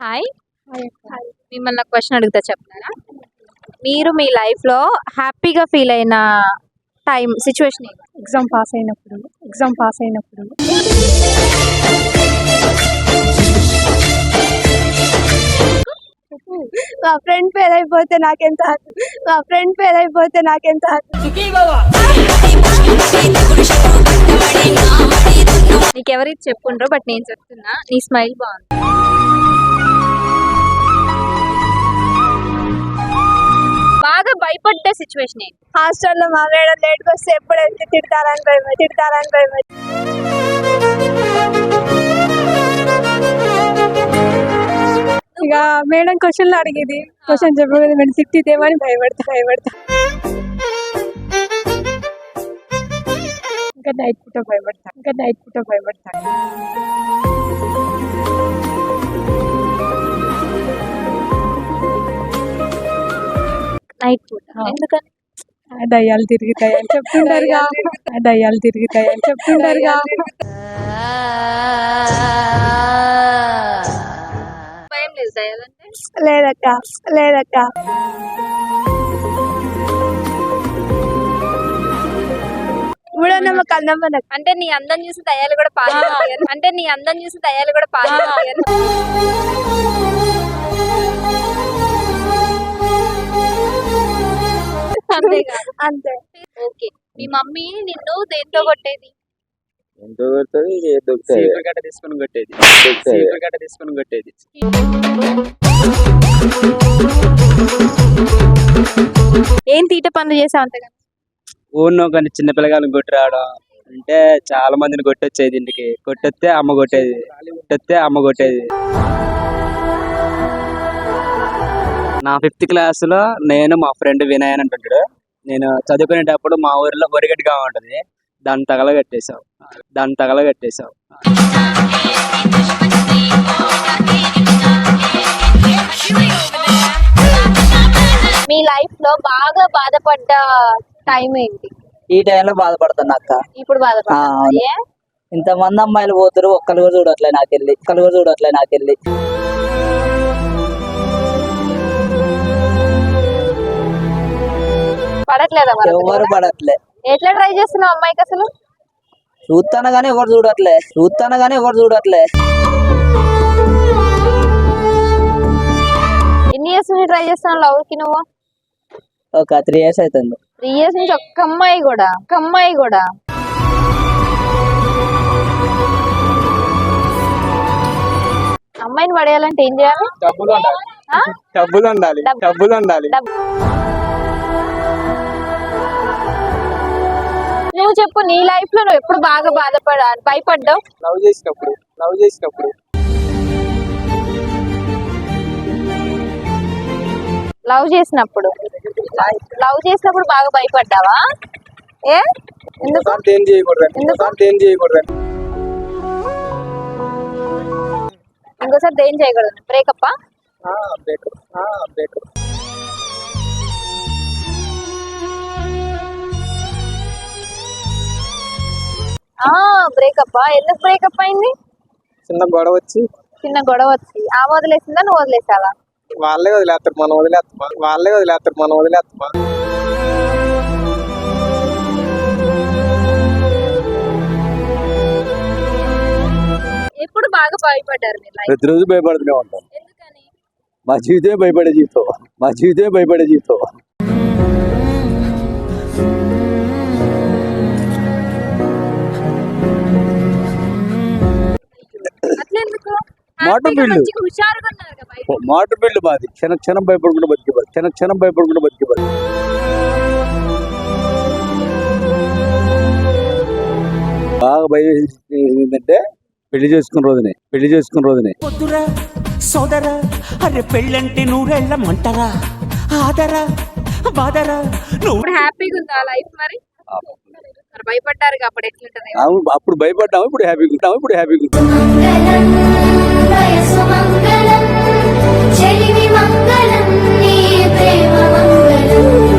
Hi. Hi. మిమ్మల్ని ఒక question అడుగుతా చెప్తారా? మీరు మీ లైఫ్‌లో హ్యాపీగా ఫీల్ అయిన సిట్యుయేషన్ ఏంటి? ఎగ్జామ్ పాస్ అయినప్పుడు మా ఫ్రెండ్ ఫెయిల్ అయిపోతే నాకెంత హ్యాపీ. నీకెవరికి చెప్పుండ్రో బట్ నేను చెప్తున్నా, నీ స్మైల్ బాగుంది. బాగా భయపడ్డ సిచ్యువేషన్ ఏంటి? హాస్టల్లో మా మేడం లేట్కి వస్తే ఎప్పుడైతే తిడతారని భయం. ఇక మేడం క్వశ్చన్లు అడిగేది, క్వశ్చన్ చెప్పేది మేడం తిట్టిదేమని భయపడతా. ఇంకా నైట్ పూట భయపడతా. నైట్ పూట ఎందుకని? దయ్యాలు తిరుగుతాయని చెప్తుంటారుగా. భయం లేదు దయ్యాలంటే? లేదక్క. మూఢనమ్మక అందం మనకు. అంటే నీ అందం చూసి దయ్యాలు కూడా పారిపోతాయి. అంతే. ఓకే. మీ మమ్మీ నిన్ను దేంతో కొట్టేది? ఎంతో కొడుతుంది, సీపురు గడ్డ తీసుకొని కొట్టేది. ఏం తీట పనులు చేసావు అంతగా? ఊళ్ళో కొన్ని చిన్న పిల్లగాలను కొట్టి రావడం, అంటే చాలా మందిని కొట్టొచ్చేది. ఇంటికి కొట్టొస్తే అమ్మ కొట్టేది. నా 5th క్లాస్లో నేను మా ఫ్రెండ్ వినయ్ అని అంటుంటాడు. నేను చదువుకునేటప్పుడు మా ఊరిలో వరిగడ్డిగా ఉంటుంది, దాన్ని తగలగట్టేశావు. మీ లైఫ్ లో బాగా బాధపడ్డ టైం ఏంటి? ఈ టైంలో బాధపడుతున్నా అక్క. ఇప్పుడు బాధపడుతున్నా? ఇంతమంది అమ్మాయిలు పోతారు, ఒక్కరు కూడా చూడట్లే నాకెళ్ళి. పడట్లేదా? ఎవరు పడట్లే. ఎట్లా ట్రై చేస్తున్నావు అమ్మాయికి అసలు? చూస్తాను గానీ ఎవరు చూడట్లే. ఎన్ని ఇయర్స్ నుంచి ట్రై చేస్తున్నావు లవ్ కి నువ్వు? ఒక 3 years అవుతుంది. 3 years నుంచి ఒక్క అమ్మాయి కూడా? అమ్మాయిని పడేయాలంటే ఏం చేయాలి? డబ్బులు ఉండాలి. నువ్వు చెప్పు, నీ లైఫ్ లో నువ్వు ఎప్పుడు బాగా భయపడ్డావు? లవ్ చేసినప్పుడు లవ్ చేసినప్పుడు బాగా భయపడ్డావా? ఎందుకు? ఏం చేయకూడదు. ఇంకోసారి దేం చేయకూడదు. బ్రేకప్? బ్రేకప్? ఎందుకు బ్రేకప్ అయింది? చిన్న గొడవ వచ్చి ఆమె వదిలేసిందా, నువ్వు వదిలేసావా? వాళ్ళే వదిలేస్తారు, మనం వదిలేస్తామా? ఎప్పుడు బాగా భయపడ్డారు మీరు? ప్రతిరోజు భయపడుతూనే ఉంటాం. ఎందుకని? మా జీవితమే భయపడే జీవితం. అట్లెందుకు? మోటార్ బిల్లు మాది. క్షణం భయపడకుండా బతికిపోదు. బాగా భయం ఏంటంటే పెళ్లి చేసుకున్న రోజునే పొద్దురా సోదరా, అరే పెళ్ళంటే నూరెళ్ళమంటారా, ఆదరా బాదరా. నువ్వు హ్యాపీగా ఉందా లైఫ్? మరి భయపడ్డారు అప్పుడు ఎట్లుంటది? అప్పుడు భయపడ్డాము, ఇప్పుడు హ్యాపీగా ఉంటాం.